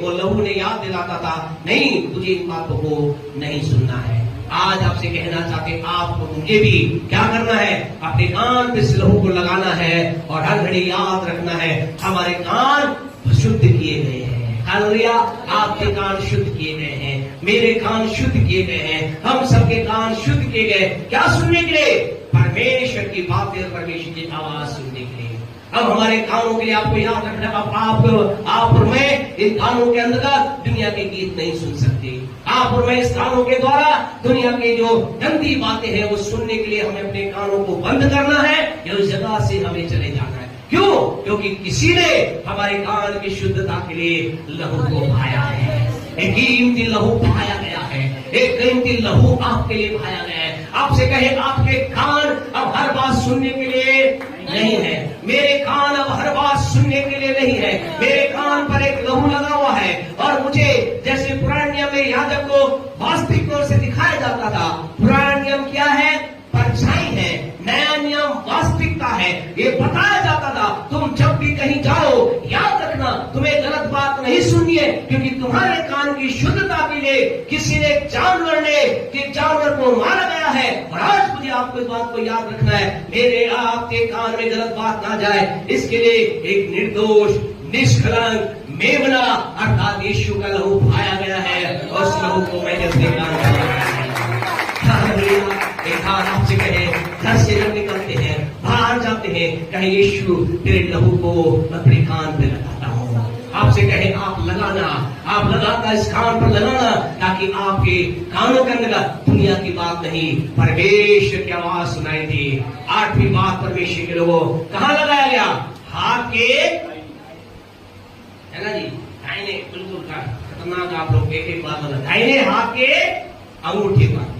वो लहू ने याद दिलाता था, नहीं तुझे इन बातों को नहीं सुनना है। आज आपसे कहना चाहते आपको मुझे भी क्या करना है, अपने कान पे इस लहू को लगाना है और हर घड़ी याद रखना है हमारे कान शुद्ध किए गए हैं। हालेलुया, आपके कान शुद्ध किए गए हैं, मेरे कान शुद्ध किए गए हैं, हम सबके कान शुद्ध किए गए। क्या सुनने के लिए? परमेश्वर की बातें और परमेश्वर की आवाज सुनने के लिए। अब हमारे कानों के लिए आपको याद रखना, आप और मैं इन कानों के अंदर दुनिया के गीत नहीं सुन सकते। आप और मैं इस कानों के द्वारा दुनिया की जो गंदी बातें हैं वो सुनने के लिए हमें अपने कानों को बंद करना है या उस जगह से हमें चले जाना है। क्यों? क्योंकि किसी ने हमारे कान की शुद्धता के लिए लहू को बहाया है। एक कीमती लहू बहाया गया है, एक कीमती लहू आपके लिए बहाया गया है। आपसे कहे आपके कान अब हर बात सुनने के लिए नहीं है, मेरे कान अब हर बात सुनने के लिए नहीं है। मेरे कान पर एक लहू लगा हुआ है और मुझे जैसे पुराने नियम में याजक को वास्तविक तौर से दिखाया जाता था। पुराना नियम क्या है? परछाई है। नया नियम वास्तविकता है। ये बताया जाता था तुम जब भी कहीं जाओ याद रखना तुम्हें गलत बात नहीं सुननी है, क्योंकि तुम्हारे कान की शुद्धता के लिए किसी ने जानवर को मारा गया है। और आज मुझे आपको इस बात को याद रखना है, मेरे आपके कान में गलत बात ना जाए, इसके लिए एक निर्दोष निष्कलंक मेमना अर्थात यीशु का लहू बहाया गया है और उस लहू को मैंने अपने कान एक हाथ आपसे कहे, घर से जब निकलते हैं बाहर जाते हैं, कहे यीशु तेरे लहू को अपने कान पे लगाता हूँ। आपसे कहे आप लगाना इस कान पर लगाना, ताकि आपके कानों के अंदर दुनिया की बात नहीं परमेश्वर की आवाज सुनाई दी। 8वीं बात परमेश्वर के लोगों कहाँ लगाया गया? हाथ के, है ना जी, दाहिने, बिल्कुल खतरनाक। आप लोग एक बात बता, दाहिने हाथ के अंगूठे पर।